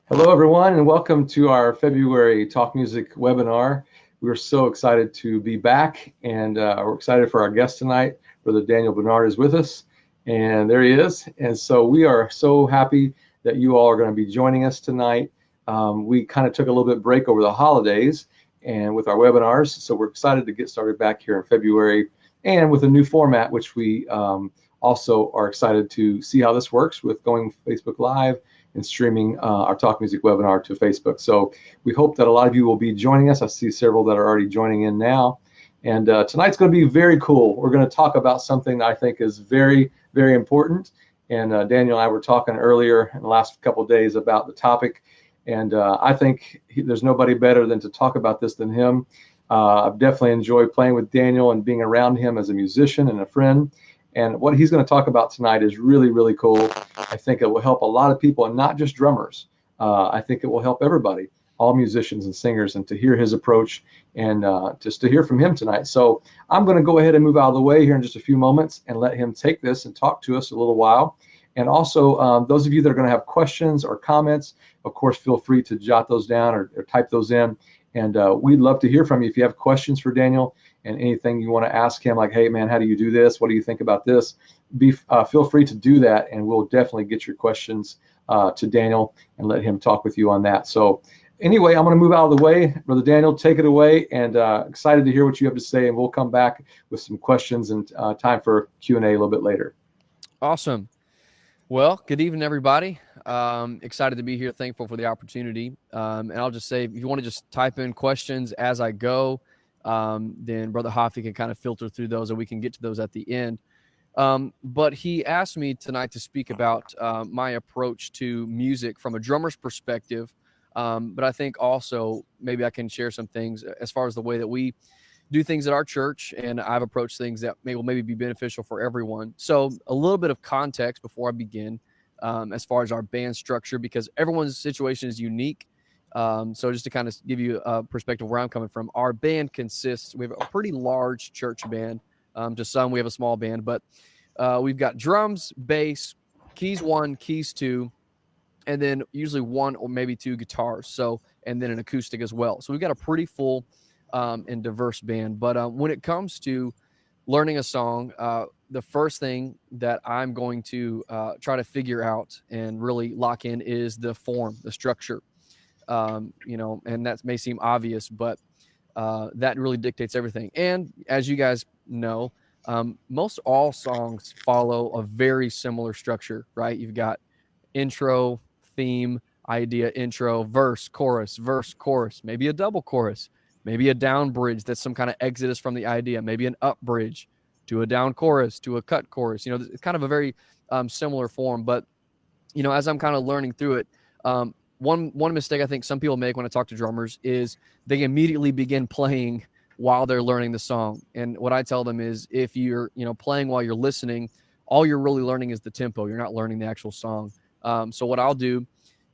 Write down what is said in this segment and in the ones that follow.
Hello, everyone, and welcome to our February Talk Music webinar. We're so excited to be back, and we're excited for our guest tonight. Brother Daniel Bernard is with us, and there he is. And so we are so happy that you all are going to be joining us tonight. We kind of took a little bit break over the holidays and with our webinars, so we're excited to get started back here in February and with a new format, which we also are excited to see how this works with going Facebook Live and streaming our Talk Music webinar to Facebook. So we hope that a lot of you will be joining us. I see several that are already joining in now. And tonight's going to be very cool. We're going to talk about something that I think is very, very important. And Daniel and I were talking earlier in the last couple of days about the topic. And I think there's nobody better than to talk about this than him. I've definitely enjoyed playing with Daniel and being around him as a musician and a friend. And what he's going to talk about tonight is really, really cool. I think it will help a lot of people, and not just drummers. I think it will help everybody, all musicians and singers, and to hear his approach and just to hear from him tonight. So I'm going to go ahead and move out of the way here in just a few moments and let him take this and talk to us a little while. And also, those of you that are going to have questions or comments, of course, feel free to jot those down or type those in. And we'd love to hear from you if you have questions for Daniel and anything you want to ask him, like, hey, man, how do you do this? What do you think about this? Feel free to do that, and we'll definitely get your questions to Daniel and let him talk with you on that. So anyway, I'm going to move out of the way. Brother Daniel, take it away, and excited to hear what you have to say, and we'll come back with some questions and time for Q&A a little bit later. Awesome. Well, good evening, everybody. Excited to be here. Thankful for the opportunity. And I'll just say, if you want to just type in questions as I go, then Brother Hoffy can kind of filter through those, and we can get to those at the end. But he asked me tonight to speak about my approach to music from a drummer's perspective. But I think also maybe I can share some things as far as the way that we do things at our church, and I've approached things that will maybe be beneficial for everyone. So a little bit of context before I begin, as far as our band structure, because everyone's situation is unique. So just to kind of give you a perspective where I'm coming from, our band consists, we have a pretty large church band. To some, we have a small band, but we've got drums, bass, keys 1, keys 2, and then usually 1 or maybe 2 guitars. So, and then an acoustic as well. So we've got a pretty full and diverse band. But when it comes to learning a song, the first thing that I'm going to try to figure out and really lock in is the form, the structure. And that may seem obvious, but that really dictates everything. And as you guys know, most all songs follow a very similar structure, right? You've got intro, theme, idea, intro, verse, chorus, maybe a double chorus, maybe a down bridge that's some kind of exodus from the idea, maybe an up bridge to a down chorus, to a cut chorus. It's kind of a very similar form. But, as I'm kind of learning through it, one mistake I think some people make when I talk to drummers is they immediately begin playing while they're learning the song. And what I tell them is, if you're, playing while you're listening, all you're really learning is the tempo. You're not learning the actual song. So what I'll do,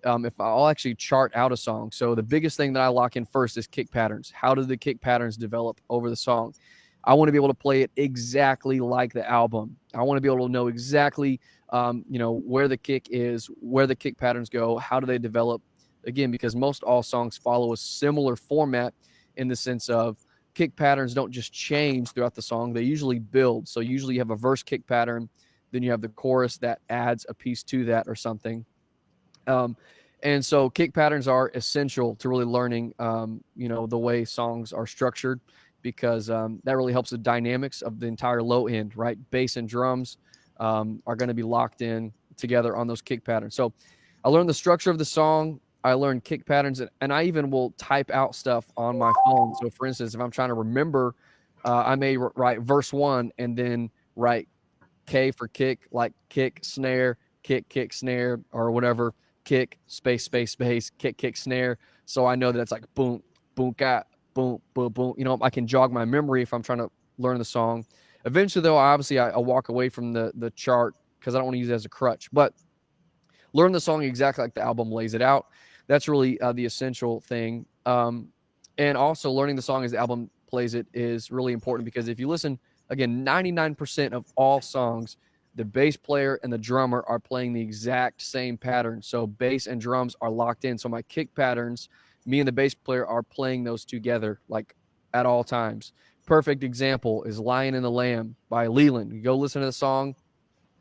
if I'll actually chart out a song. So the biggest thing that I lock in first is kick patterns. How do the kick patterns develop over the song? I want to be able to play it exactly like the album. I want to be able to know exactly, where the kick is, where the kick patterns go, how do they develop? Again, because most all songs follow a similar format in the sense of kick patterns don't just change throughout the song. They usually build. So usually you have a verse kick pattern, then you have the chorus that adds a piece to that or something. And so kick patterns are essential to really learning, the way songs are structured, because that really helps the dynamics of the entire low end, right? Bass and drums are going to be locked in together on those kick patterns. So I learned the structure of the song. I learned kick patterns, and I even will type out stuff on my phone. So for instance, if I'm trying to remember, I may write verse 1 and then write K for kick, like kick, snare, kick, snare, or whatever. Kick, space, kick, snare. So I know that it's like boom, boom, got, boom, boom, boom. I can jog my memory if I'm trying to learn the song. Eventually, though, I walk away from the chart because I don't want to use it as a crutch. But learn the song exactly like the album lays it out. That's really the essential thing. And also learning the song as the album plays it is really important, because if you listen, again, 99% of all songs the bass player and the drummer are playing the exact same pattern. So bass and drums are locked in. So my kick patterns, me and the bass player are playing those together, like at all times. Perfect example is Lion and the Lamb by Leland. You go listen to the song.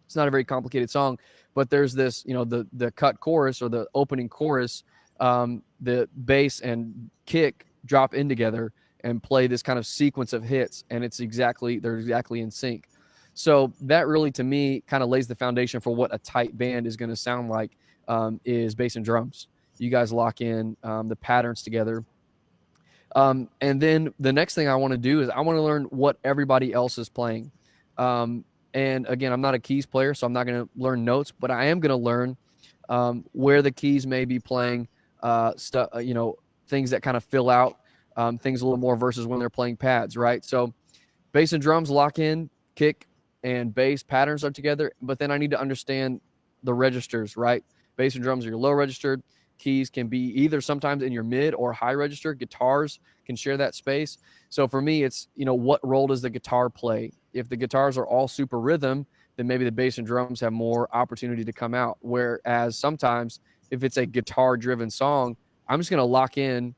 It's not a very complicated song, but there's this, the cut chorus or the opening chorus, the bass and kick drop in together and play this kind of sequence of hits, and they're exactly in sync. So that really, to me, kind of lays the foundation for what a tight band is going to sound like, is bass and drums. You guys lock in the patterns together. And then the next thing I want to do is I want to learn what everybody else is playing. And again, I'm not a keys player, so I'm not going to learn notes, but I am going to learn where the keys may be playing stuff, things that kind of fill out things a little more versus when they're playing pads, right? So bass and drums lock in, kick and bass patterns are together, but then I need to understand the registers, right? Bass and drums are your low registered. Keys can be either sometimes in your mid or high register. Guitars can share that space. So for me, it's, what role does the guitar play? If the guitars are all super rhythm, then maybe the bass and drums have more opportunity to come out. Whereas sometimes if it's a guitar driven song, I'm just going to lock in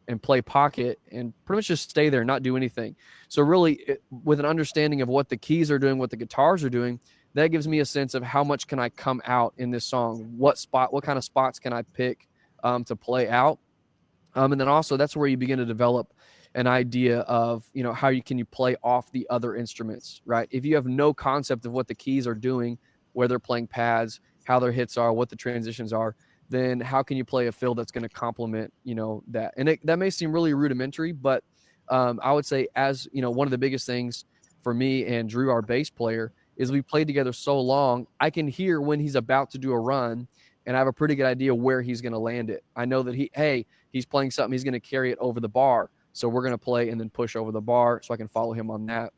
and play pocket and pretty much just stay there, not do anything. So really, with an understanding of what the keys are doing, what the guitars are doing, that gives me a sense of how much can I come out in this song? What kind of spots can I pick to play out? And then also that's where you begin to develop an idea of, how can you play off the other instruments, right? If you have no concept of what the keys are doing, where they're playing pads, how their hits are, what the transitions are, then how can you play a fill that's going to complement, that? And that may seem really rudimentary, but I would say, as one of the biggest things for me and Drew, our bass player, is we played together so long, I can hear when he's about to do a run, and I have a pretty good idea where he's going to land it. I know that he's playing something, he's going to carry it over the bar, so we're going to play and then push over the bar, so I can follow him on that.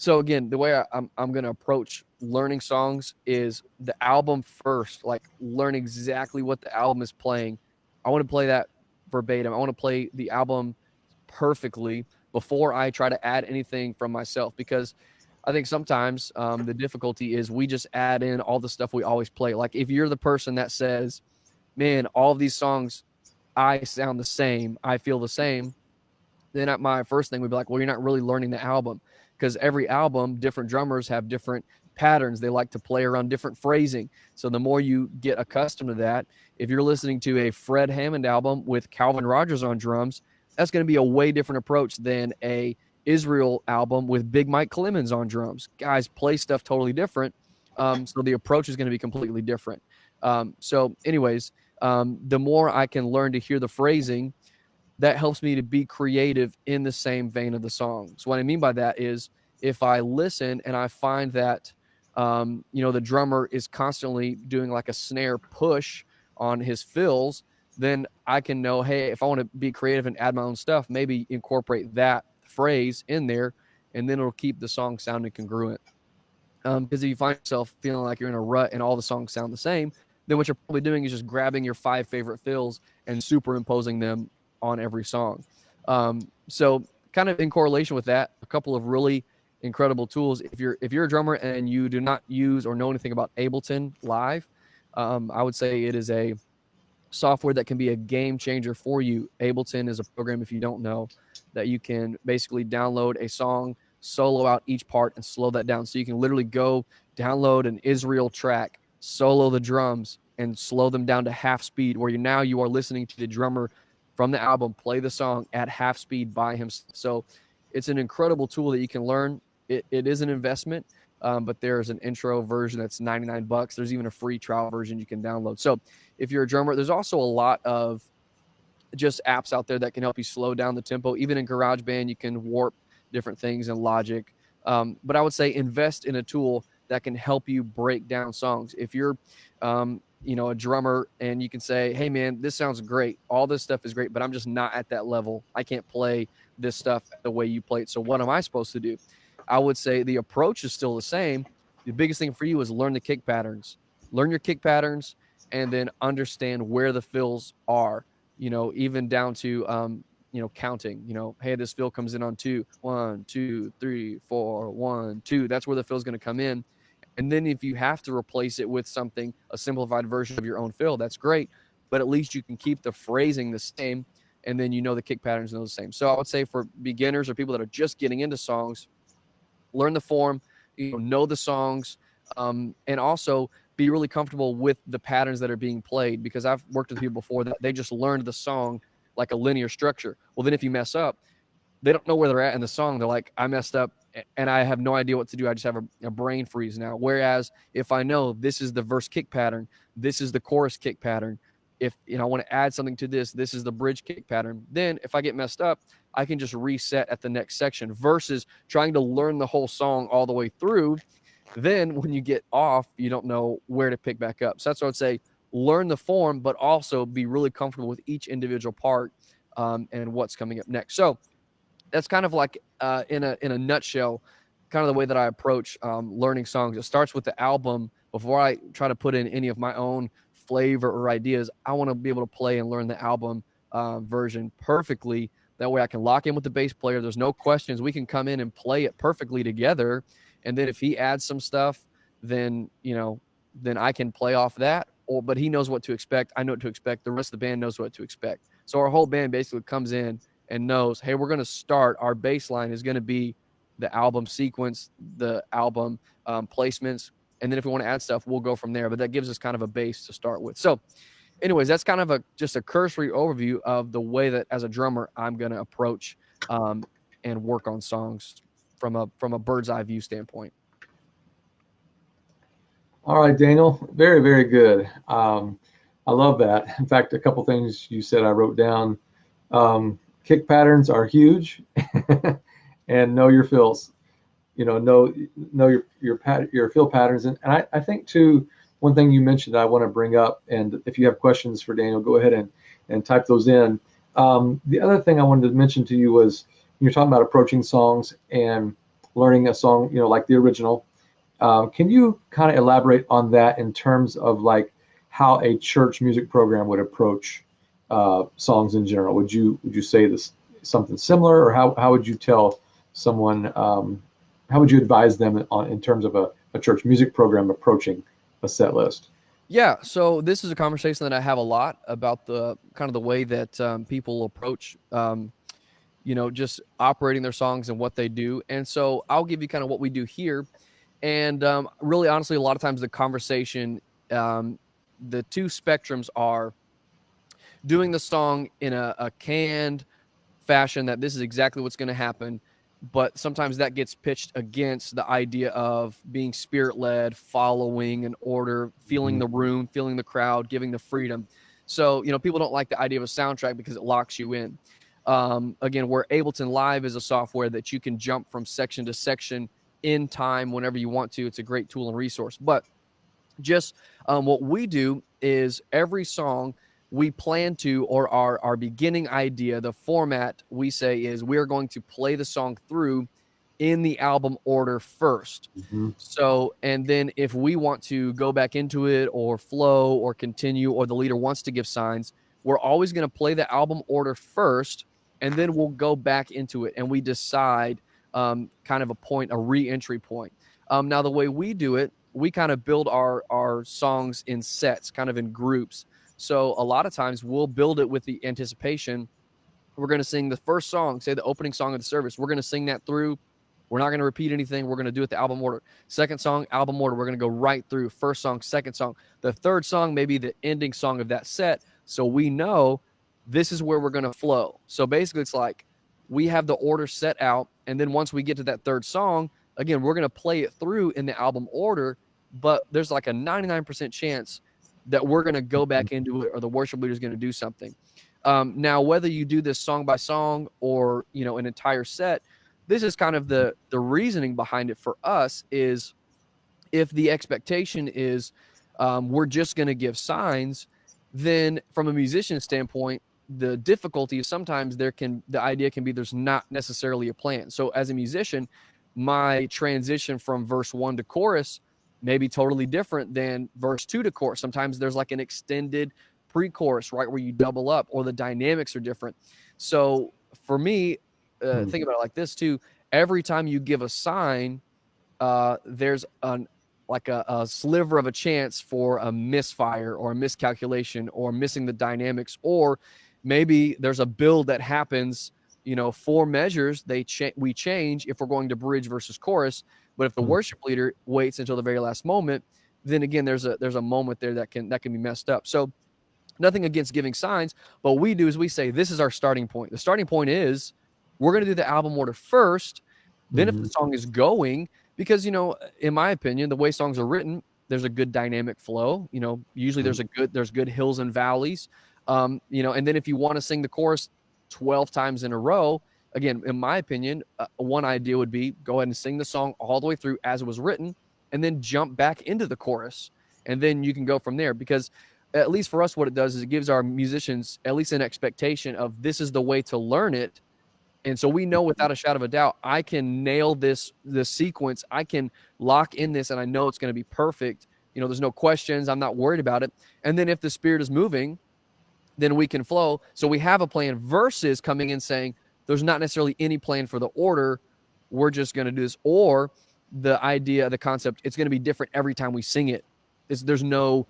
So again, the way I'm going to approach learning songs is the album first, like learn exactly what the album is playing. I want to play that verbatim. I want to play the album perfectly before I try to add anything from myself, because I think sometimes the difficulty is we just add in all the stuff we always play. Like if you're the person that says, man, all of these songs, I sound the same, I feel the same, then my first thing would be like, well, you're not really learning the album, because every album, different drummers have different patterns. They like to play around different phrasing. So the more you get accustomed to that, if you're listening to a Fred Hammond album with Calvin Rogers on drums, that's going to be a way different approach than a Israel album with Big Mike Clemens on drums. Guys play stuff totally different. So the approach is going to be completely different. So anyways, the more I can learn to hear the phrasing, that helps me to be creative in the same vein of the song. So what I mean by that is if I listen and I find that, the drummer is constantly doing like a snare push on his fills, then I can know, hey, if I want to be creative and add my own stuff, maybe incorporate that phrase in there, and then it'll keep the song sounding congruent. Because if you find yourself feeling like you're in a rut and all the songs sound the same, then what you're probably doing is just grabbing your 5 favorite fills and superimposing them on every song. So kind of in correlation with that, a couple of really incredible tools. If you're a drummer and you do not use or know anything about Ableton Live, I would say it is a software that can be a game changer for you. Ableton is a program, if you don't know, that you can basically download a song, solo out each part, and slow that down. So you can literally go download an Israel track, solo the drums, and slow them down to half speed, where you are listening to the drummer from the album play the song at half speed by himself. So it's an incredible tool that you can learn. It is an investment, but there's an intro version that's $99. There's even a free trial version you can download. So if you're a drummer, there's also a lot of just apps out there that can help you slow down the tempo. Even in GarageBand, you can warp different things in Logic. But I would say invest in a tool that can help you break down songs. If you're a drummer and you can say, hey man, this sounds great, all this stuff is great, but I'm just not at that level, I can't play this stuff the way you play it, so what am I supposed to do? I would say the approach is still the same. The biggest thing for you is learn the kick patterns, learn your kick patterns, and then understand where the fills are, even down to counting, hey, this fill comes in on 2, 1, 2, 3, 4, 1, 2. That's where the fill's going to come in. And then if you have to replace it with something, a simplified version of your own fill, that's great. But at least you can keep the phrasing the same, and then the kick patterns know the same. So I would say for beginners or people that are just getting into songs, learn the form, know the songs, and also be really comfortable with the patterns that are being played, because I've worked with people before that they just learned the song like a linear structure. Well, then if you mess up, they don't know where they're at in the song. They're like, I messed up and I have no idea what to do. I just have a brain freeze now. Whereas if I know this is the verse kick pattern, this is the chorus kick pattern, if I want to add something to this is the bridge kick pattern, then if I get messed up, I can just reset at the next section versus trying to learn the whole song all the way through. Then when you get off, you don't know where to pick back up. So that's what I would say. Learn the form, but also be really comfortable with each individual part and what's coming up next. So that's kind of like in a nutshell, kind of the way that I approach learning songs. It starts with the album. Before I try to put in any of my own flavor or ideas, I want to be able to play and learn the album version perfectly. That way I can lock in with the bass player. There's no questions. We can come in and play it perfectly together. And then if he adds some stuff, then, then I can play off that. But he knows what to expect. I know what to expect. The rest of the band knows what to expect. So our whole band basically comes in and knows, hey, we're going to start. Our bass line is going to be the album sequence, the album placements. And then if we want to add stuff, we'll go from there. But that gives us kind of a base to start with. So anyways, that's kind of just a cursory overview of the way that as a drummer, I'm going to approach and work on songs from a bird's eye view standpoint. All right, Daniel, very, very good. I love that. In fact, a couple things you said I wrote down. Kick patterns are huge, and know your fills. Know your fill patterns, and I think too. One thing you mentioned I want to bring up, and if you have questions for Daniel, go ahead and type those in. The other thing I wanted to mention to you was you're talking about approaching songs and learning a song, like the original. Can you kind of elaborate on that in terms of like how a church music program would approach songs in general? Would you say this something similar, or how would you tell someone? How would you advise them in terms of a church music program approaching a set list? Yeah, so this is a conversation that I have a lot about the kind of the way that people approach, just operating their songs and what they do. And so I'll give you kind of what we do here. And really, honestly, a lot of times the conversation, the two spectrums are doing the song in a canned fashion that this is exactly what's going to happen. But sometimes that gets pitched against the idea of being spirit-led, following an order, feeling the room, feeling the crowd, giving the freedom. So, people don't like the idea of a soundtrack because it locks you in. Again, where Ableton Live is a software that you can jump from section to section in time whenever you want to. It's a great tool and resource. But just what we do is every song we plan to, or our beginning idea, the format we say is we're going to play the song through in the album order first. So, and then if we want to go back into it or flow or continue, or the leader wants to give signs, we're always going to play the album order first, and then we'll go back into it and we decide kind of a re-entry point. Now, the way we do it, we kind of build our songs in sets, kind of in groups. So a lot of times we'll build it with the anticipation. We're going to sing the first song, say the opening song of the service. We're going to sing that through. We're not going to repeat anything. We're going to do it the album order. Second song, album order. We're going to go right through. First song, second song. The third song may be the ending song of that set. So we know this is where we're going to flow. So basically it's like we have the order set out. And then once we get to that third song, again, we're going to play it through in the album order. But there's like a 99% chance that we're going to go back into it, or the worship leader is going to do something. Now, whether you do this song by song or, an entire set, this is kind of the reasoning behind it for us is if the expectation is we're just going to give signs, then from a musician standpoint, the difficulty is sometimes the idea can be there's not necessarily a plan. So as a musician, my transition from verse 1 to chorus may be totally different than verse 2 to chorus. Sometimes there's like an extended pre-chorus, right, where you double up, or the dynamics are different. So for me, think about it like this too. Every time you give a sign, there's like a sliver of a chance for a misfire or a miscalculation or missing the dynamics, or maybe there's a build that happens, 4 measures we change if we're going to bridge versus chorus. But if the worship leader waits until the very last moment, then again there's a moment there that can be messed up. So nothing against giving signs, but what we do is we say this is our starting point. The starting point is we're going to do the album order first. Then if the song is going, because in my opinion, the way songs are written, there's a good dynamic flow. Usually there's good hills and valleys. And then if you want to sing the chorus 12 times in a row, again, in my opinion, one idea would be go ahead and sing the song all the way through as it was written, and then jump back into the chorus, and then you can go from there. Because at least for us, what it does is it gives our musicians at least an expectation of this is the way to learn it. And so we know without a shadow of a doubt, I can nail this sequence. I can lock in this, and I know it's going to be perfect. There's no questions. I'm not worried about it. And then if the Spirit is moving, then we can flow. So we have a plan versus coming in saying there's not necessarily any plan for the order. We're just going to do this. Or the idea, the concept, it's going to be different every time we sing it. There's no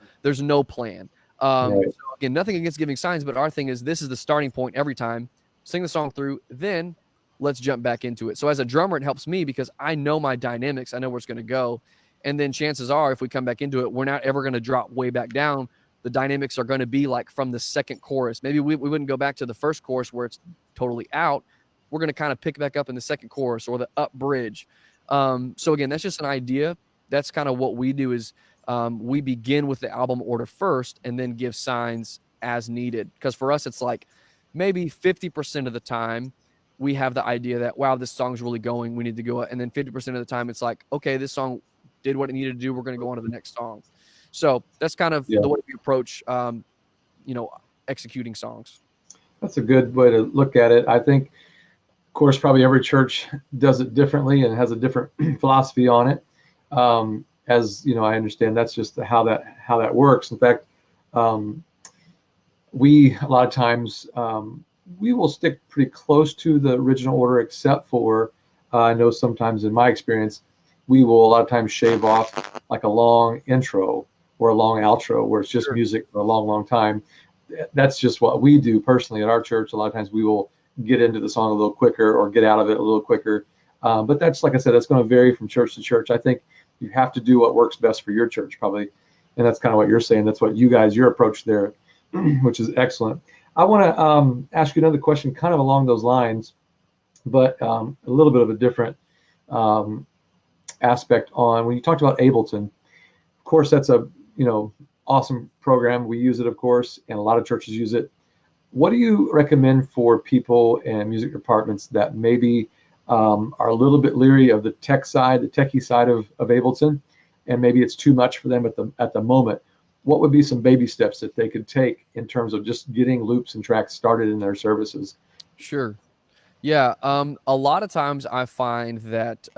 plan. Right. So again, nothing against giving signs, but our thing is this is the starting point every time. Sing the song through, then let's jump back into it. So as a drummer, it helps me because I know my dynamics. I know where it's going to go. And then chances are, if we come back into it, we're not ever going to drop way back down. The dynamics are going to be like from the second chorus. Maybe we wouldn't go back to the first chorus where it's totally out. We're going to kind of pick back up in the second chorus or the up bridge. So again, that's just an idea. That's kind of what we do is we begin with the album order first and then give signs as needed. Because for us, it's like maybe 50% of the time we have the idea that, wow, this song's really going, we need to go. And then 50% of the time it's like, okay, this song did what it needed to do. We're going to go on to the next song. So that's kind of the way we approach, executing songs. That's a good way to look at it. I think, of course, probably every church does it differently and has a different philosophy on it. As I understand, that's just how that works. In fact, we a lot of times we will stick pretty close to the original order, except for I know sometimes in my experience, we will a lot of times shave off like a long intro or a long outro where it's just music for a long, long time. That's just what we do personally at our church. A lot of times we will get into the song a little quicker or get out of it a little quicker. But that's, like I said, that's going to vary from church to church. I think you have to do what works best for your church probably. And that's kind of what you're saying. That's what your approach there, which is excellent. I want to ask you another question kind of along those lines, but a little bit of a different aspect on when you talked about Ableton. Of course, that's a awesome program. We use it, of course, and a lot of churches use it. What do you recommend for people in music departments that maybe are a little bit leery of the techie side of Ableton, and maybe it's too much for them at the moment? What would be some baby steps that they could take in terms of just getting loops and tracks started in their services? Sure. Yeah. A lot of times I find that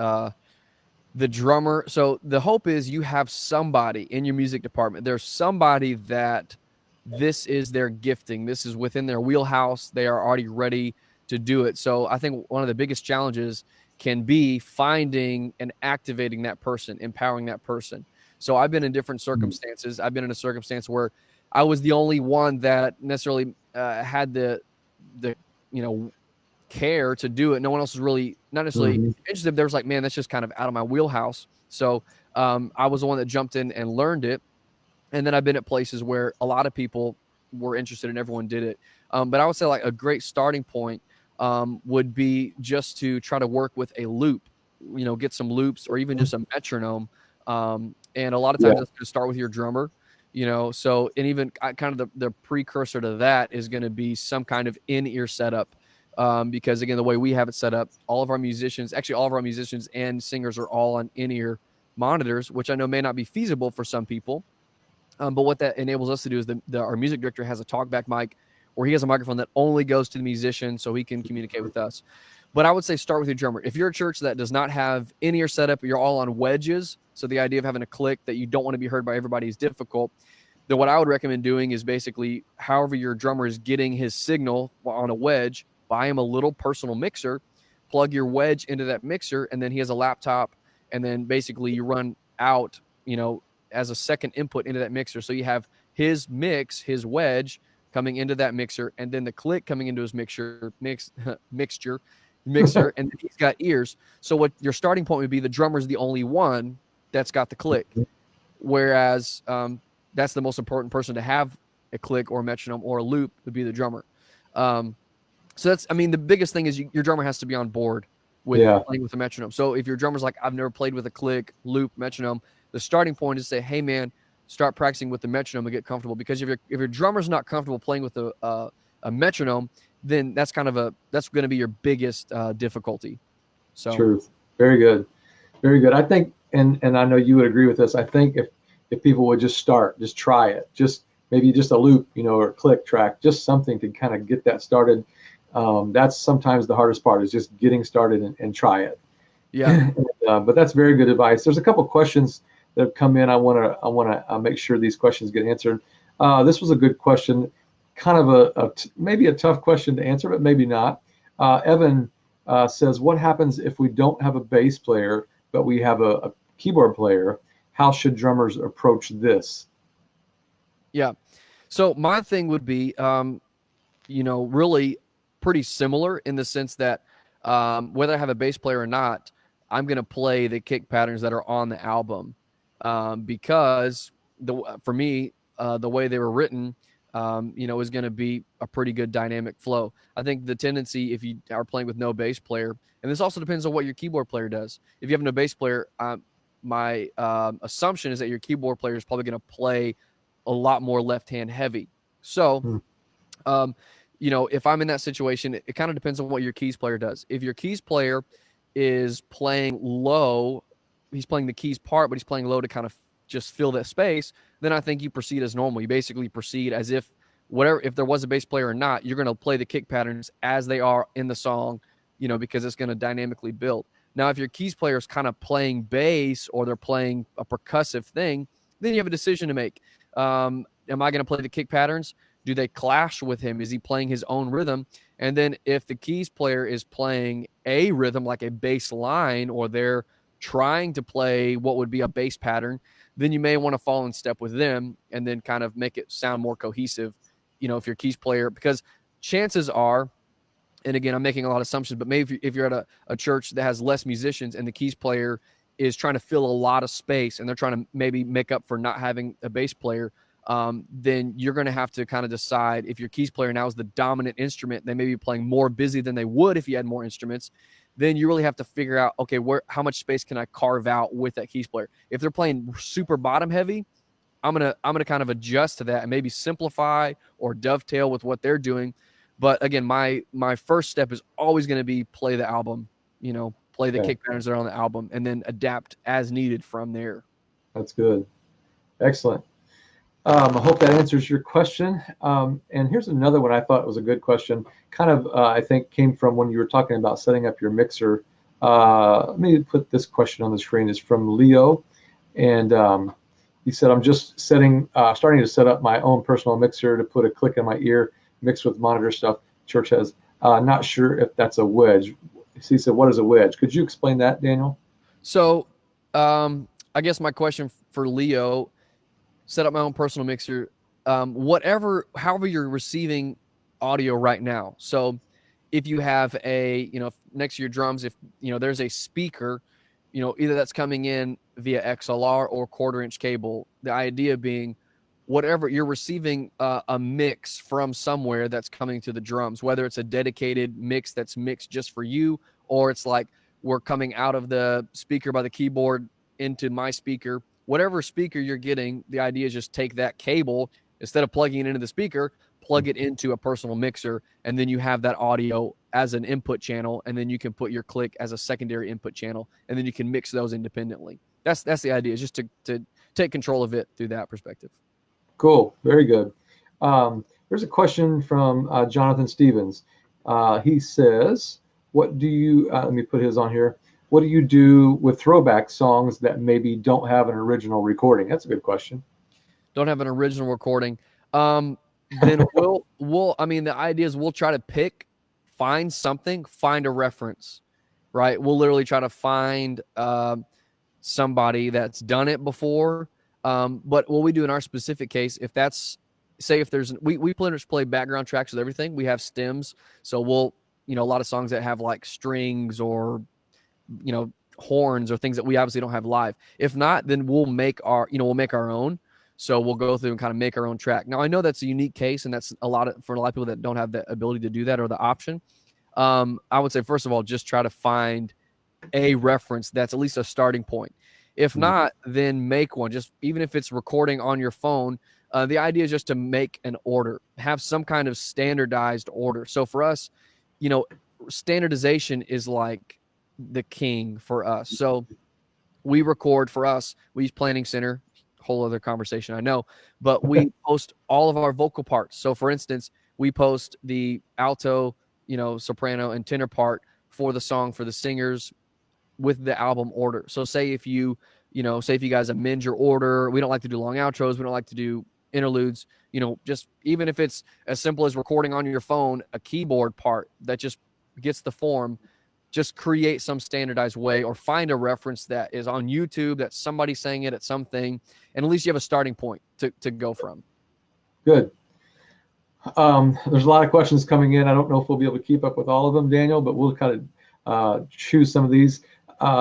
the drummer, so the hope is you have somebody in your music department. There's somebody that this is their gifting. This is within their wheelhouse. They are already ready to do it. So I think one of the biggest challenges can be finding and activating that person, empowering that person. So I've been in different circumstances. I've been in a circumstance where I was the only one that necessarily had the care to do it. No one else was really not necessarily interested. There was like, man, that's just kind of out of my wheelhouse. So I was the one that jumped in and learned it. And then I've been at places where a lot of people were interested and everyone did it. But I would say like a great starting point would be just to try to work with a loop, get some loops or even just a metronome. And a lot of times it's going to start with your drummer, so, and even kind of the precursor to that is going to be some kind of in-ear setup. Because again, the way we have it set up, all of our musicians and singers are all on in-ear monitors, which I know may not be feasible for some people. But what that enables us to do is our music director has a talkback mic, or he has a microphone that only goes to the musician so he can communicate with us. But I would say start with your drummer. If you're a church that does not have in-ear setup, you're all on wedges, so the idea of having a click that you don't want to be heard by everybody is difficult, then what I would recommend doing is basically however your drummer is getting his signal on a wedge, buy him a little personal mixer, plug your wedge into that mixer, and then he has a laptop, and then basically you run out, as a second input into that mixer. So you have his mix, his wedge coming into that mixer, and then the click coming into his mixer, and then he's got ears. So what your starting point would be, the drummer's the only one that's got the click, whereas that's the most important person to have a click or a metronome or a loop would be the drummer. So that's, the biggest thing is your drummer has to be on board with playing with a metronome. So if your drummer's like, I've never played with a click, loop, metronome, the starting point is to say, hey man, start practicing with the metronome and get comfortable. Because if your drummer's not comfortable playing with a metronome, then that's going to be your biggest difficulty. So Truth. Very good. Very good. I think, and I know you would agree with this, I think if people would just try it, maybe just a loop, or a click track, just something to kind of get that started. That's sometimes the hardest part, is just getting started and try it. Yeah. But that's very good advice. There's a couple questions that have come in. I want to make sure these questions get answered. This was a good question, kind of maybe a tough question to answer, but maybe not. Evan says, what happens if we don't have a bass player, but we have a keyboard player? How should drummers approach this? Yeah. So my thing would be, really pretty similar in the sense that whether I have a bass player or not, I'm going to play the kick patterns that are on the album because for me, the way they were written, is going to be a pretty good dynamic flow. I think the tendency, if you are playing with no bass player, and this also depends on what your keyboard player does. If you have no bass player, my assumption is that your keyboard player is probably going to play a lot more left-hand heavy. So, if I'm in that situation, it kind of depends on what your keys player does. If your keys player is playing low, he's playing the keys part, but he's playing low to kind of just fill that space, then I think you proceed as normal. You basically proceed as if if there was a bass player or not, you're going to play the kick patterns as they are in the song, because it's going to dynamically build. Now, if your keys player is kind of playing bass or they're playing a percussive thing, then you have a decision to make. Am I going to play the kick patterns? Do they clash with him? Is he playing his own rhythm? And then if the keys player is playing a rhythm like a bass line, or they're trying to play what would be a bass pattern, then you may want to fall in step with them and then kind of make it sound more cohesive, if your keys player, because chances are, and again, I'm making a lot of assumptions, but maybe if you're at a church that has less musicians and the keys player is trying to fill a lot of space and they're trying to maybe make up for not having a bass player, then you're going to have to kind of decide if your keys player now is the dominant instrument, they may be playing more busy than they would if you had more instruments. Then you really have to figure out, okay, how much space can I carve out with that keys player? If they're playing super bottom heavy, I'm gonna kind of adjust to that and maybe simplify or dovetail with what they're doing. But again, my first step is always going to be play the album, play the kick patterns that are on the album, and then adapt as needed from there. That's good. Excellent. I hope that answers your question. And here's another one I thought was a good question. Kind of, I think, came from when you were talking about setting up your mixer. Let me put this question on the screen. It's from Leo. And he said, I'm just starting to set up my own personal mixer to put a click in my ear, mix with monitor stuff church has. Not sure if that's a wedge. He said, what is a wedge? Could you explain that, Daniel? So I guess my question for Leo, set up my own personal mixer, however you're receiving audio right now. So if you have next to your drums, if there's a speaker, either that's coming in via XLR or quarter-inch cable, the idea being whatever you're receiving a mix from somewhere that's coming to the drums, whether it's a dedicated mix that's mixed just for you, or it's like we're coming out of the speaker by the keyboard into my speaker. Whatever speaker you're getting, the idea is just take that cable, instead of plugging it into the speaker, plug it into a personal mixer, and then you have that audio as an input channel, and then you can put your click as a secondary input channel, and then you can mix those independently. That's the idea, is just to take control of it through that perspective. Cool. Very good. There's a question from Jonathan Stevens. He says, what do you, let me put his on here. What do you do with throwback songs that maybe don't have an original recording? That's a good question. Don't have an original recording. Then the idea is we'll try to find a reference, right? We'll literally try to find, somebody that's done it before. But what we do in our specific case, if that's, say if there's, we pretty much play background tracks with everything. We have stems. So we'll, a lot of songs that have like strings or, horns or things that we obviously don't have live. If not, then we'll make our own. So we'll go through and kind of make our own track. Now I know that's a unique case, and that's for a lot of people that don't have the ability to do that or the option. I would say, first of all, just try to find a reference that's at least a starting point. If not, then make one. Just even if it's recording on your phone, the idea is just to make an order, have some kind of standardized order. So for us, standardization is like the king for us. So we record, for us, we use Planning Center, whole other conversation, I know, but we post all of our vocal parts. So for instance, we post the alto, soprano and tenor part for the song for the singers with the album order. So say if you guys amend your order, we don't like to do long outros, we don't like to do interludes, just even if it's as simple as recording on your phone a keyboard part that just gets the form, just create some standardized way, or find a reference that is on YouTube that somebody sang it at something, and at least you have a starting point to go from. Good. There's a lot of questions coming in. I don't know if we'll be able to keep up with all of them, Daniel, but we'll kind of choose some of these.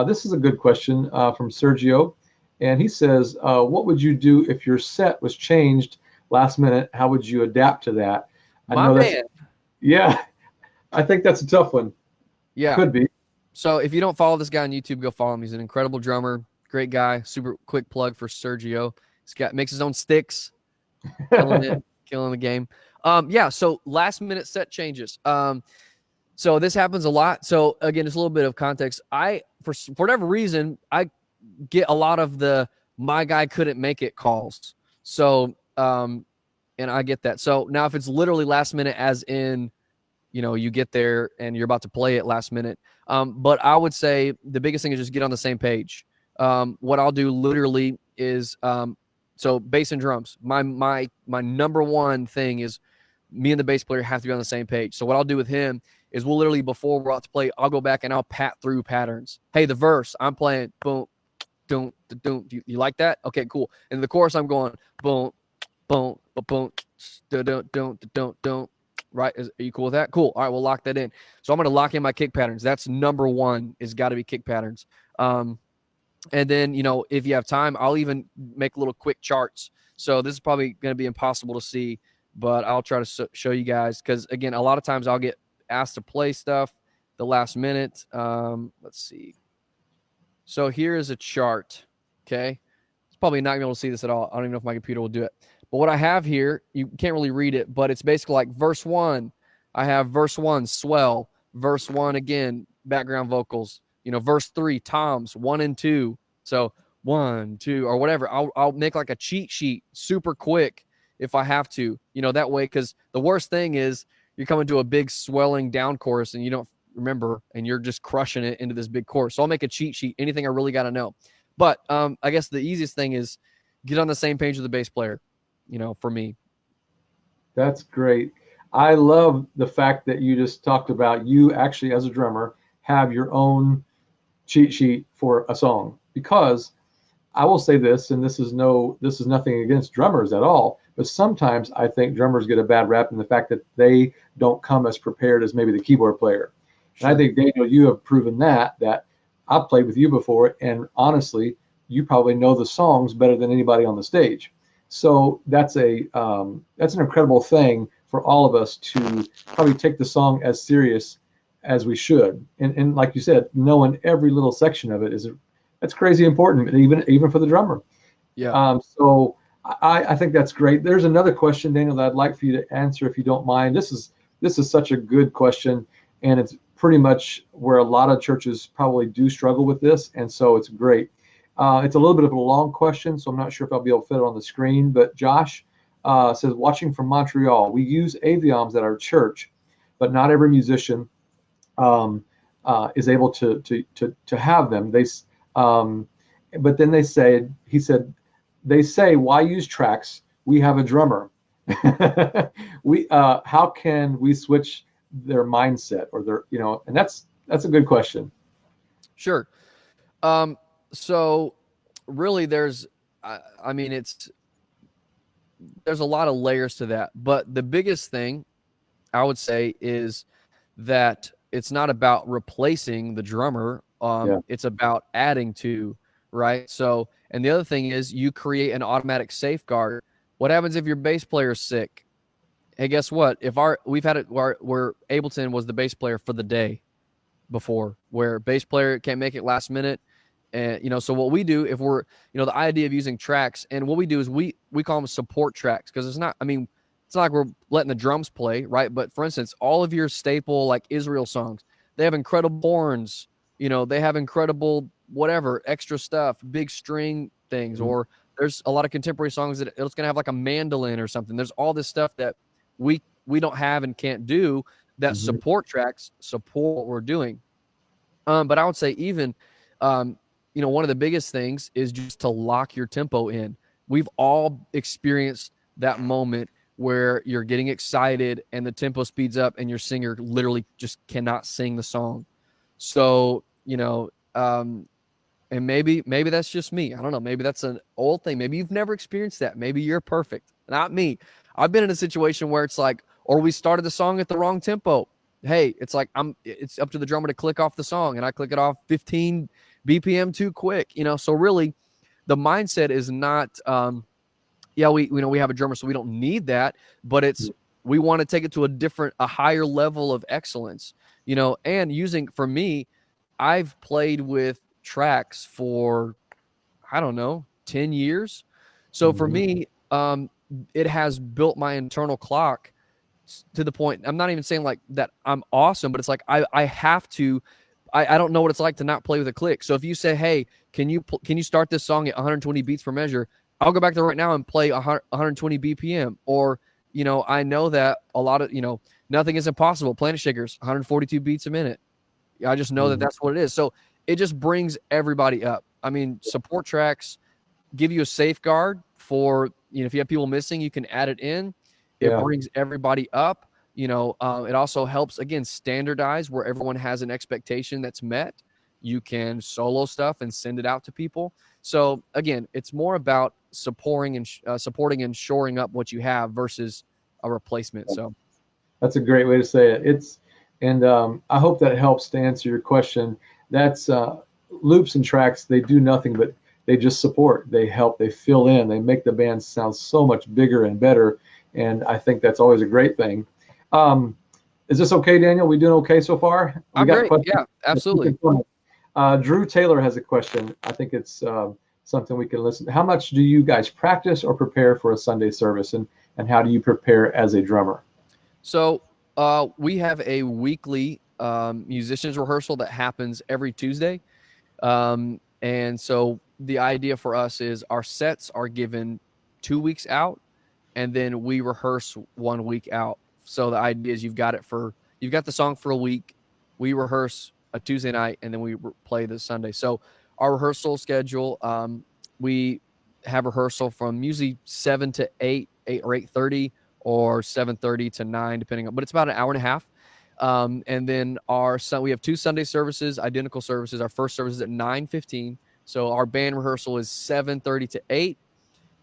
This is a good question from Sergio, and he says, what would you do if your set was changed last minute? How would you adapt to that? Yeah, I think that's a tough one. Yeah. Could be. So if you don't follow this guy on YouTube, go follow him. He's an incredible drummer, great guy. Super quick plug for Sergio. Makes his own sticks, killing the game. So last minute set changes. So this happens a lot. So again, just a little bit of context. For whatever reason, I get a lot of the "my guy couldn't make it" calls. So and I get that. So now if it's literally last minute, as in, you get there and you're about to play it last minute. But I would say the biggest thing is just get on the same page. What I'll do literally is, so bass and drums, my number one thing is me and the bass player have to be on the same page. So what I'll do with him is we'll literally, before we're about to play, I'll go back and I'll pat through patterns. Hey, the verse, I'm playing boom, boom, boom. You like that? Okay, cool. And the chorus, I'm going boom, boom, boom, don't. Right? Are you cool with that? Cool. All right, we'll lock that in. So I'm going to lock in my kick patterns. That's number one, is got to be kick patterns. And then, if you have time, I'll even make little quick charts. So this is probably going to be impossible to see, but I'll try to show you guys, because again, a lot of times I'll get asked to play stuff the last minute. Let's see. So here is a chart. Okay. It's probably not going to be able to see this at all. I don't even know if my computer will do it. But what I have here, you can't really read it, but it's basically like verse 1. I have verse 1, swell. Verse 1 again, background vocals. Verse 3, toms, 1 and 2. So 1, 2, or whatever. I'll make like a cheat sheet super quick if I have to. That way, because the worst thing is you're coming to a big swelling down chorus and you don't remember, and you're just crushing it into this big chorus. So I'll make a cheat sheet, anything I really got to know. But I guess the easiest thing is get on the same page with the bass player. For me. That's great. I love the fact that you just talked about, you actually, as a drummer, have your own cheat sheet for a song, because I will say this, and this is nothing against drummers at all, but sometimes I think drummers get a bad rap in the fact that they don't come as prepared as maybe the keyboard player. Sure. And I think, Daniel, you have proven that I've played with you before, and honestly, you probably know the songs better than anybody on the stage. So that's an incredible thing for all of us to probably take the song as serious as we should. And like you said, knowing every little section of it that's crazy important, even for the drummer. Yeah. So I think that's great. There's another question, Daniel, that I'd like for you to answer if you don't mind. This is such a good question, and it's pretty much where a lot of churches probably do struggle with this, and so it's great. It's a little bit of a long question, so I'm not sure if I'll be able to fit it on the screen. But Josh says, watching from Montreal, we use Avioms at our church, but not every musician is able to have them. But then he said, they say, why use tracks? We have a drummer. How can we switch their mindset or their, and that's a good question. Sure. So really there's there's a lot of layers to that, but the biggest thing I would say is that it's not about replacing the drummer. Yeah. It's about adding to, right? So, and the other thing is you create an automatic safeguard. What happens if your bass player is sick? Hey, guess what? If we've had it where Ableton was the bass player for the day before, where bass player can't make it last minute. And, so what we do if we're, the idea of using tracks, and what we do is we call them support tracks, because it's not like we're letting the drums play, right? But for instance, all of your staple like Israel songs, they have incredible horns, they have incredible whatever extra stuff, big string things, or there's a lot of contemporary songs that it's going to have like a mandolin or something. There's all this stuff that we don't have and can't do, that support tracks support what we're doing. But I would say even, one of the biggest things is just to lock your tempo in. We've all experienced that moment where you're getting excited and the tempo speeds up and your singer literally just cannot sing the song. So, and maybe that's just me. I don't know. Maybe that's an old thing. Maybe you've never experienced that. Maybe you're perfect. Not me. I've been in a situation where it's like, or we started the song at the wrong tempo. Hey, it's like it's up to the drummer to click off the song, and I click it off 15 BPM too quick. So really the mindset is not we have a drummer, so we don't need that, but it's we want to take it to a higher level of excellence. And for me, I've played with tracks for, I don't know, 10 years. So for me, it has built my internal clock to the point, I'm not even saying like that I'm awesome, but it's like I have to, I don't know what it's like to not play with a click. So if you say, hey, can you start this song at 120 beats per measure? I'll go back there right now and play 120 BPM. Or, I know that a lot of, nothing is impossible. Planet Shakers, 142 beats a minute. I just know that that's what it is. So it just brings everybody up. I mean, support tracks give you a safeguard for, if you have people missing, you can add it in. It brings everybody up. It also helps, again, standardize where everyone has an expectation that's met. You can solo stuff and send it out to people. So again, it's more about supporting and shoring up what you have versus a replacement. So that's a great way to say it. I hope that helps to answer your question. That's loops and tracks. They do nothing but they just support. They help. They fill in. They make the band sound so much bigger and better. And I think that's always a great thing. Is this okay, Daniel? We doing okay so far? I'm great. Yeah, absolutely. Drew Taylor has a question. I think it's something we can listen to. How much do you guys practice or prepare for a Sunday service, and how do you prepare as a drummer? So we have a weekly musicians rehearsal that happens every Tuesday. And so the idea for us is our sets are given 2 weeks out, and then we rehearse 1 week out. So the idea is you've got the song for a week. We rehearse a Tuesday night, and then we play the Sunday. So our rehearsal schedule, we have rehearsal from usually 7 to 8 or 8:30, or 7:30 to 9, depending on, but it's about an hour and a half. And then we have 2 Sunday services, identical services. Our first service is at 9:15. So our band rehearsal is 7:30 to 8.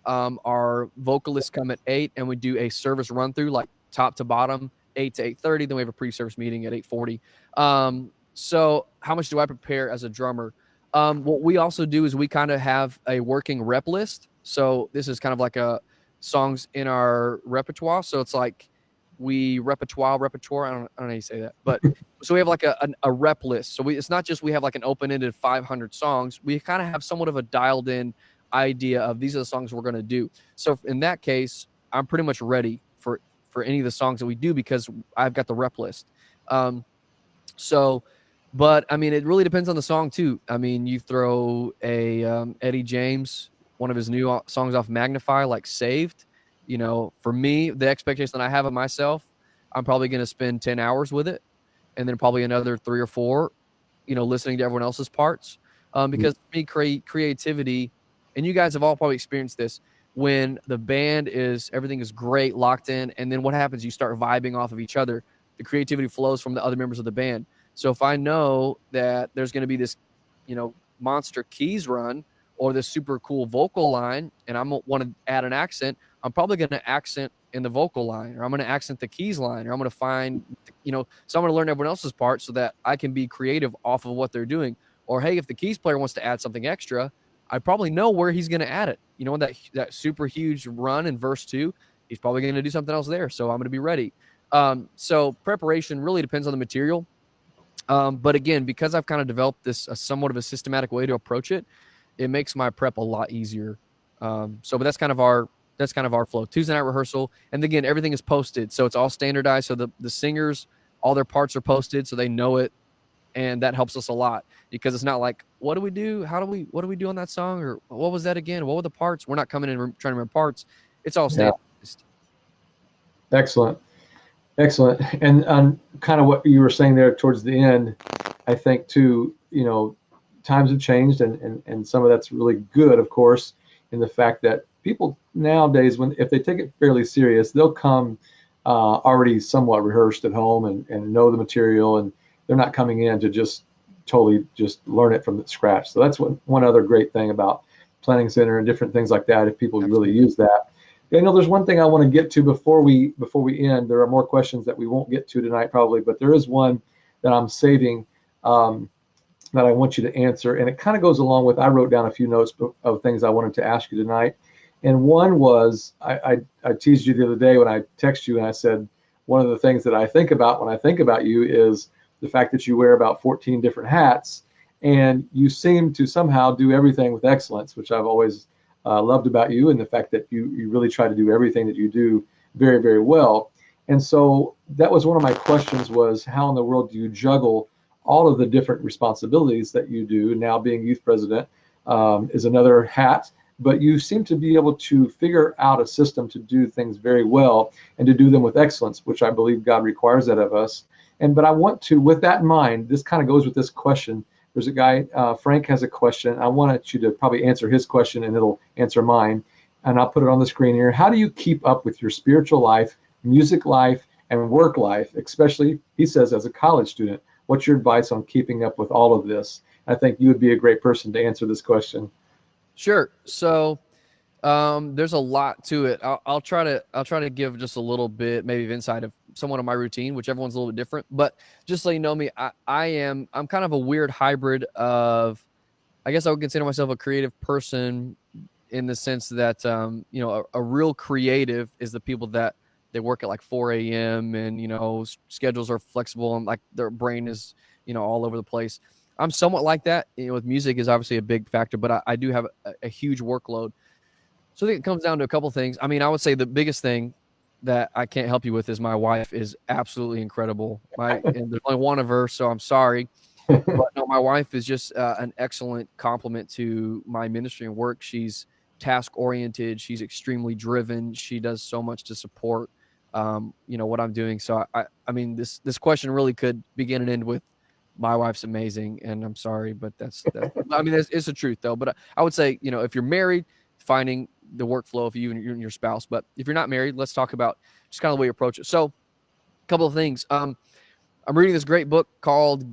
Our vocalists come at 8, and we do a service run through, like top to bottom, 8 to 8:30. Then we have a pre-service meeting at 8:40. So how much do I prepare as a drummer? What we also do is we kind of have a working rep list. So this is kind of like a songs in our repertoire. So it's like we repertoire. I don't know how you say that, but so we have like a rep list. So it's not just we have like an open-ended 500 songs. We kind of have somewhat of a dialed in idea of these are the songs we're going to do. So in that case, I'm pretty much ready for any of the songs that we do because I've got the rep list. But I mean, it really depends on the song too. I mean, you throw a Eddie James, one of his new songs off Magnify, like Saved. For me, the expectation that I have of myself, I'm probably going to spend 10 hours with it, and then probably another 3 or 4, listening to everyone else's parts. Because for me, creativity, and you guys have all probably experienced this, when the band everything is great, locked in, and then what happens? You start vibing off of each other. The creativity flows from the other members of the band. So if I know that there's going to be this, monster keys run or this super cool vocal line, and I want to add an accent, I'm probably going to accent in the vocal line, or I'm going to accent the keys line, or I'm going to find, so I'm going to learn everyone else's part so that I can be creative off of what they're doing. Or, hey, if the keys player wants to add something extra, I probably know where he's going to add it. That super huge run in verse 2, he's probably going to do something else there. So I'm going to be ready. So preparation really depends on the material. But again, because I've kind of developed this somewhat of a systematic way to approach it, it makes my prep a lot easier. But that's kind of our flow. Tuesday night rehearsal, and again, everything is posted, so it's all standardized. So the singers, all their parts are posted, so they know it, and that helps us a lot because it's not like, what do we do? What do we do on that song? Or what was that again? What were the parts? We're not coming in and trying to remember parts. It's all standardized. Excellent. And on kind of what you were saying there towards the end, I think too, times have changed, and some of that's really good, of course, in the fact that people nowadays, if they take it fairly serious, they'll come already somewhat rehearsed at home and know the material, and they're not coming in to just totally just learn it from scratch. So that's one other great thing about Planning Center and different things like that, if people really use that. There's one thing I want to get to before we end. There are more questions that we won't get to tonight probably, but there is one that I'm saving that I want you to answer, and it kind of goes along with, I wrote down a few notes of things I wanted to ask you tonight. And one was, I teased you the other day when I texted you, and I said, one of the things that I think about when I think about you is the fact that you wear about 14 different hats, and you seem to somehow do everything with excellence, which I've always loved about you, and the fact that you really try to do everything that you do very, very well. And so that was one of my questions, was how in the world do you juggle all of the different responsibilities that you do? Now being youth president is another hat, but you seem to be able to figure out a system to do things very well and to do them with excellence, which I believe God requires that of us. But I want to, with that in mind, this kind of goes with this question. There's a guy, Frank has a question. I wanted you to probably answer his question, and it'll answer mine. And I'll put it on the screen here. How do you keep up with your spiritual life, music life, and work life, especially, he says, as a college student? What's your advice on keeping up with all of this? I think you would be a great person to answer this question. Sure. So there's a lot to it. I'll try to give just a little bit, maybe of insight of somewhat of my routine, which everyone's a little bit different. But just so you know me, I'm kind of a weird hybrid of, I guess I would consider myself a creative person in the sense that a real creative is the people that they work at like 4 a.m. and schedules are flexible and like their brain is all over the place. I'm somewhat like that. With music is obviously a big factor, but I do have a huge workload. So I think it comes down to a couple things. I mean, I would say the biggest thing that I can't help you with is my wife is absolutely incredible. And there's only one of her, so I'm sorry. But no, my wife is just an excellent complement to my ministry and work. She's task-oriented. She's extremely driven. She does so much to support, what I'm doing. So I mean, this question really could begin and end with, my wife's amazing, and I'm sorry, but that's I mean, it's the truth though. But I would say, if you're married, finding the workflow of you and your spouse. But if you're not married, let's talk about just kind of the way you approach it. So a couple of things. I'm reading this great book called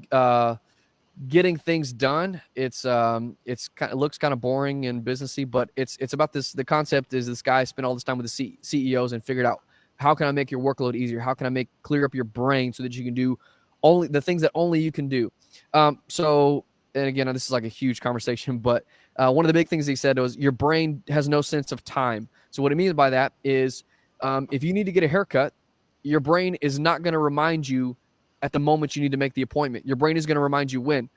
Getting Things Done. It's kind of looks kind of boring and businessy, but it's about this. The concept is this guy spent all this time with the CEOs and figured out, how can I make your workload easier? How can I clear up your brain so that you can do only the things that only you can do? And again, this is like a huge conversation, but one of the big things he said was, your brain has no sense of time. So what he means by that is, if you need to get a haircut, your brain is not going to remind you at the moment you need to make the appointment. Your brain is going to remind you when?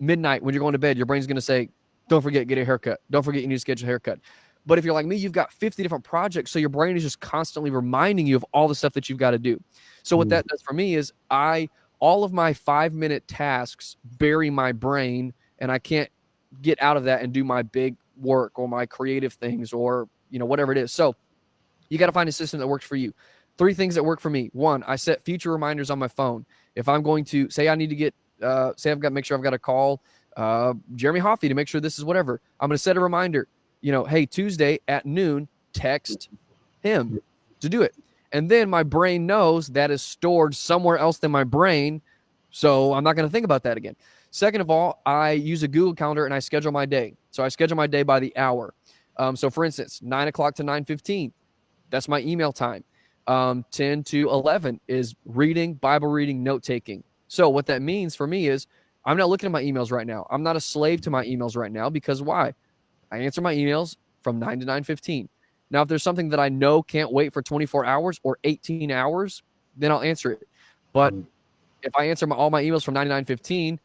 Midnight, when you're going to bed. Your brain's going to say, don't forget, get a haircut. Don't forget, you need to schedule a haircut. But if you're like me, you've got 50 different projects, so your brain is just constantly reminding you of all the stuff that you've got to do. So what that does for me is, all of my 5-minute tasks bury my brain, and I can't get out of that and do my big work or my creative things or, whatever it is. So you got to find a system that works for you. 3 things that work for me. 1, I set future reminders on my phone. If I'm going to say I need to make sure I've got to call Jeremy Hoffey to make sure this is whatever, I'm going to set a reminder, hey, Tuesday at noon, text him to do it. And then my brain knows that is stored somewhere else than my brain, so I'm not going to think about that again. Second of all, I use a Google Calendar and I schedule my day. So I schedule my day by the hour. So for instance, 9 o'clock to 9:15, that's my email time. 10 to 11 is reading, Bible reading, note taking. So what that means for me is I'm not looking at my emails right now. I'm not a slave to my emails right now, because why? I answer my emails from 9 to 9:15. Now, if there's something that I know can't wait for 24 hours or 18 hours, then I'll answer it. But if I answer all my emails from 9 to 9:15,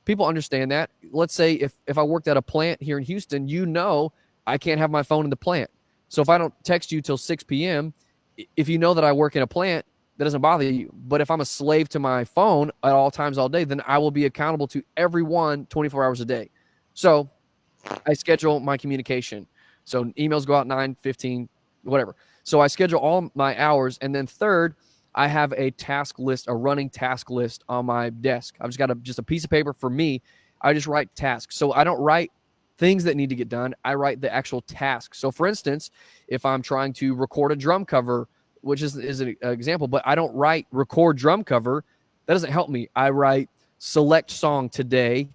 people understand that. Let's say if I worked at a plant here in Houston, I can't have my phone in the plant. So if I don't text you till 6 p.m., if you know that I work in a plant, that doesn't bother you. But if I'm a slave to my phone at all times all day, then I will be accountable to everyone 24 hours a day. So I schedule my communication. So emails go out 9:15, whatever. So I schedule all my hours. And then third, I have a task list, a running task list on my desk. I've just got just a piece of paper for me. I just write tasks. So I don't write things that need to get done. I write the actual tasks. So for instance, if I'm trying to record a drum cover, which is an example, but I don't write record drum cover. That doesn't help me. I write select song today,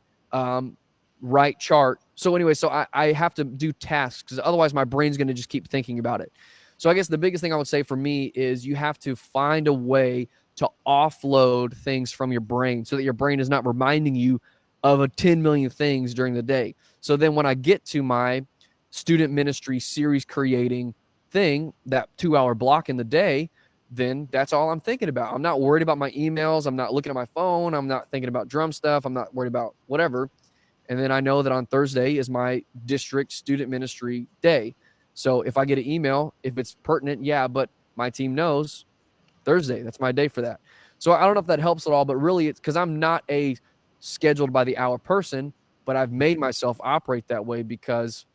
write chart. So anyway, so I have to do tasks, because otherwise my brain's going to just keep thinking about it. So I guess the biggest thing I would say for me is you have to find a way to offload things from your brain so that your brain is not reminding you of 10 million things during the day. So then when I get to my student ministry series creating thing, that 2-hour block in the day, then that's all I'm thinking about. I'm not worried about my emails. I'm not looking at my phone. I'm not thinking about drum stuff. I'm not worried about whatever. And then I know that on Thursday is my district student ministry day. So if I get an email, if it's pertinent, yeah, but my team knows Thursday, that's my day for that. So I don't know if that helps at all, but really it's because I'm not a scheduled by the hour person, but I've made myself operate that way because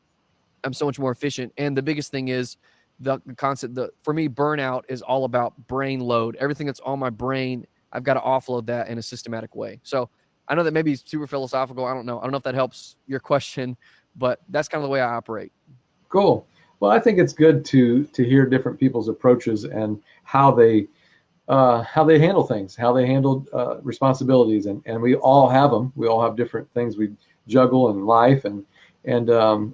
I'm so much more efficient. And the biggest thing is the concept that for me, burnout is all about brain load. Everything that's on my brain, I've got to offload that in a systematic way. So I know that maybe it's super philosophical. I don't know if that helps your question, but that's kind of the way I operate. Cool. Well, I think it's good to hear different people's approaches and how they handle things, how they handle responsibilities, and we all have them. We all have different things we juggle in life, and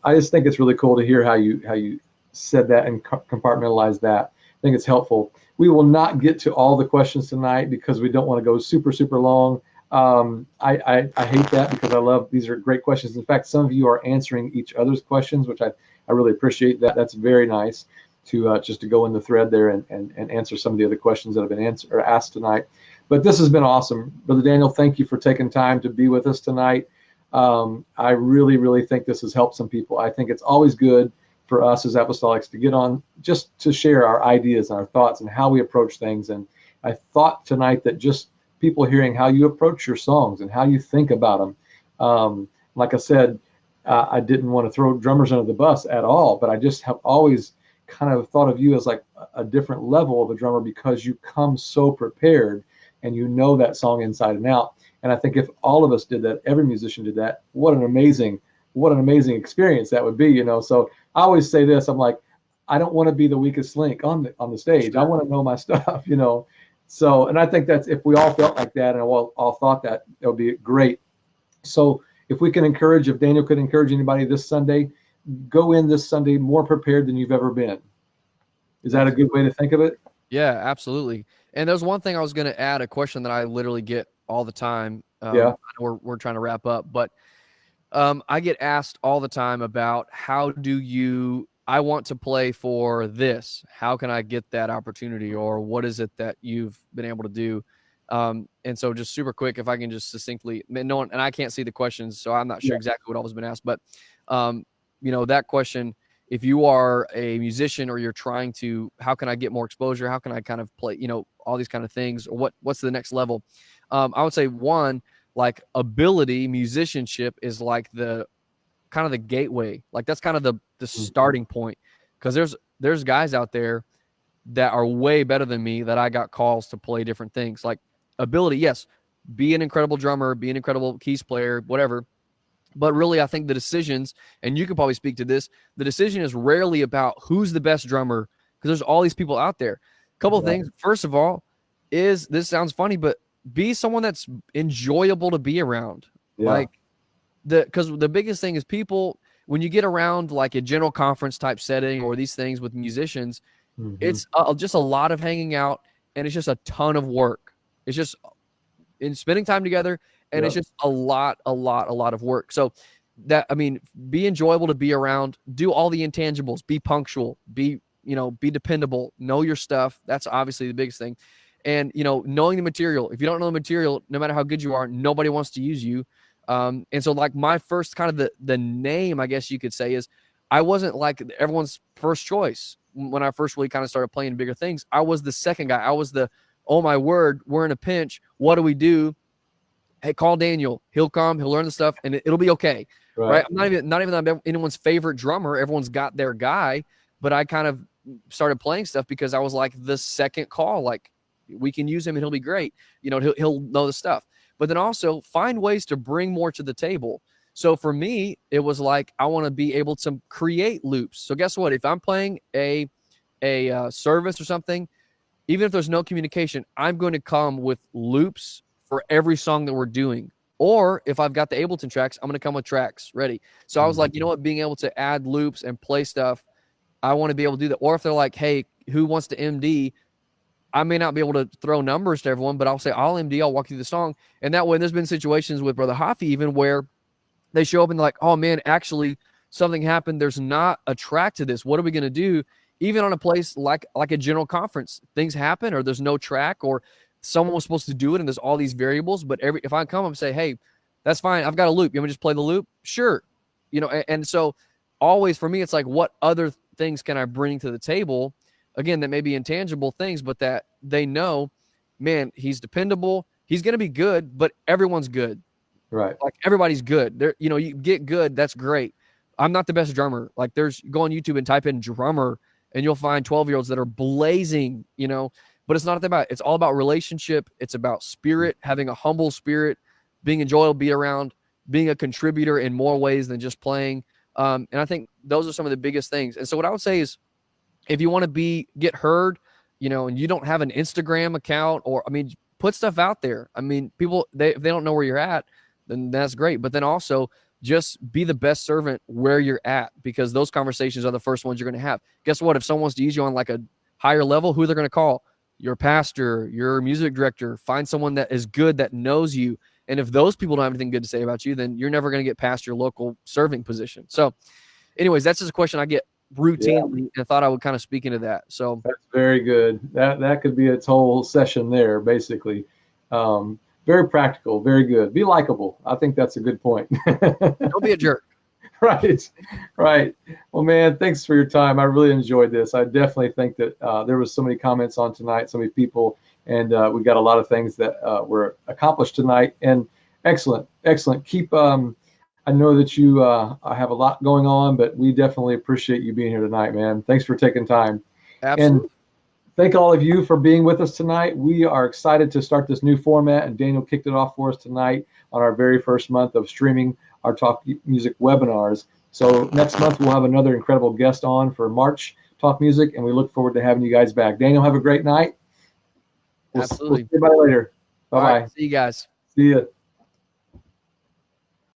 I just think it's really cool to hear how you said that and compartmentalize that. I think it's helpful. We will not get to all the questions tonight because we don't want to go super long. I hate that because I love, these are great questions. In fact, some of you are answering each other's questions, which I really appreciate that. That's very nice to just to go in the thread there and answer some of the other questions that have been asked tonight. But this has been awesome. Brother Daniel, thank you for taking time to be with us tonight. I really think this has helped some people. I think it's always good for us as apostolics to get on just to share our ideas and our thoughts and how we approach things. And I thought tonight that just people hearing how you approach your songs and how you think about them. Like I said, I didn't want to throw drummers under the bus at all, but I just have always kind of thought of you as like a different level of a drummer because you come so prepared and you know that song inside and out. And I think if all of us did that, every musician did that, what an amazing experience that would be, you know. So I always say this, I'm like, I don't want to be the weakest link on the stage. I want to know my stuff, you know. So, and I think that's, if we all felt like that and all thought that, it would be great. So if we can encourage, if Daniel could encourage anybody this Sunday, go in this Sunday more prepared than you've ever been. Is that a good way to think of it? Yeah, absolutely. And there's one thing I was going to add, a question that I literally get all the time. Yeah. We're trying to wrap up, but I get asked all the time about I want to play for this. How can I get that opportunity? Or what is it that you've been able to do? And so just super quick, if I can just succinctly, and I can't see the questions, so I'm not sure exactly what all has been asked, but that question, if you are a musician or you're trying to, how can I get more exposure? How can I kind of play, all these kind of things, or what's the next level? I would say one, like ability, musicianship is like the kind of the gateway. Like that's kind of the starting point. Cause there's guys out there that are way better than me that I got calls to play different things. Like ability, yes, be an incredible drummer, be an incredible keys player, whatever. But really, I think the decisions, and you can probably speak to this, the decision is rarely about who's the best drummer, because there's all these people out there. A couple of things. First of all, this sounds funny, but be someone that's enjoyable to be around. Yeah. Like because the biggest thing is people, when you get around like a general conference type setting or these things with musicians, it's just a lot of hanging out, and it's just a ton of work. It's just in spending time together, and it's just a lot of work. So that, I mean, be enjoyable to be around, do all the intangibles, be punctual, be dependable, know your stuff. That's obviously the biggest thing. And, knowing the material. If you don't know the material, no matter how good you are, nobody wants to use you. And so like my first kind of the name, I guess you could say, is I wasn't like everyone's first choice when I first really kind of started playing bigger things. I was the second guy. I was the, oh my word, we're in a pinch. What do we do? Hey, call Daniel. He'll come. He'll learn the stuff, and it'll be okay. Right? I'm not even that I'm anyone's favorite drummer. Everyone's got their guy, but I kind of started playing stuff because I was like the second call. Like, we can use him, and he'll be great. He'll know the stuff. But then also find ways to bring more to the table. So for me, it was like I want to be able to create loops. So guess what? If I'm playing a service or something, even if there's no communication, I'm going to come with loops for every song that we're doing. Or if I've got the Ableton tracks, I'm going to come with tracks ready. So I was like, you know what, being able to add loops and play stuff, I want to be able to do that. Or if they're like, hey, who wants to MD? I may not be able to throw numbers to everyone, but I'll say, I'll MD, I'll walk you through the song. And that way, there's been situations with Brother Hafi even where they show up and they're like, oh man, actually something happened. There's not a track to this. What are we going to do? Even on a place like a general conference, things happen, or there's no track, or someone was supposed to do it and there's all these variables. But if I come up and say, hey, that's fine, I've got a loop, you want me to just play the loop? Sure. And so always for me, it's like, what other things can I bring to the table? Again, that may be intangible things, but that they know, man, he's dependable. He's going to be good, but everyone's good. Right. Like everybody's good. There, you get good. That's great. I'm not the best drummer. Like go on YouTube and type in drummer and you'll find 12-year-olds that are blazing, but it's not about, it's all about relationship. It's about spirit, having a humble spirit, being enjoyable, be around, being a contributor in more ways than just playing. And I think those are some of the biggest things. And so what I would say is, if you want to get heard, and you don't have an Instagram account, or, put stuff out there. People, if they don't know where you're at, then that's great. But then also just be the best servant where you're at, because those conversations are the first ones you're going to have. Guess what? If someone wants to use you on like a higher level, who they're going to call? Your pastor, your music director. Find someone that is good, that knows you. And if those people don't have anything good to say about you, then you're never going to get past your local serving position. So anyways, that's just a question I get routinely, and I thought I would kind of speak into that. So that's very good. That could be its whole session there, basically. Very practical, very good. Be likable. I think that's a good point. Don't be a jerk. Right. Well, man, thanks for your time. I really enjoyed this. I definitely think that there was so many comments on tonight, so many people, and we got a lot of things that were accomplished tonight. And excellent. Keep. I know that you have a lot going on, but we definitely appreciate you being here tonight, man. Thanks for taking time. Absolutely. And thank all of you for being with us tonight. We are excited to start this new format, and Daniel kicked it off for us tonight on our very first month of streaming our Talk Music webinars. So next month we'll have another incredible guest on for March Talk Music, and we look forward to having you guys back. Daniel, have a great night. Absolutely. We'll see you later. Bye-bye. Right, see you guys. See you.